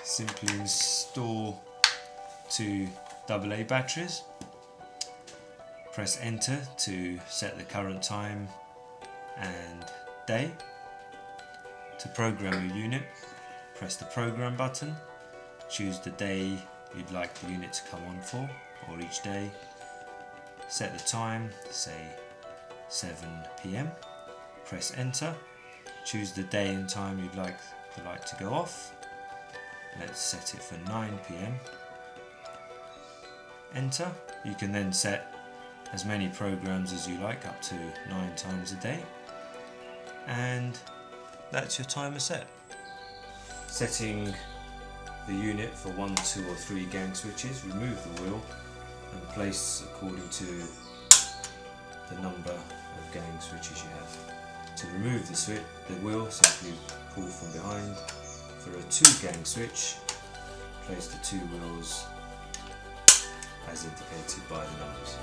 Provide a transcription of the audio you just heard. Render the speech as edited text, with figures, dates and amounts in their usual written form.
simply install 2 AA batteries. Press enter to set the current time and day. To program your unit, press the program button, choose the day you'd like the unit to come on for, or each day. Set the time, say 7 PM. Press enter, choose the day and time you'd like the light to go off. Let's set it for 9 PM. Enter. You can then set as many programs as you like, up to 9 times a day, and that's your timer set. Setting the unit for 1, 2 or 3 gang switches, remove the wheel and place according to the number of gang switches you have. To remove the wheel, simply pull from behind. For a 2 gang switch, place the 2 wheels as indicated by the numbers.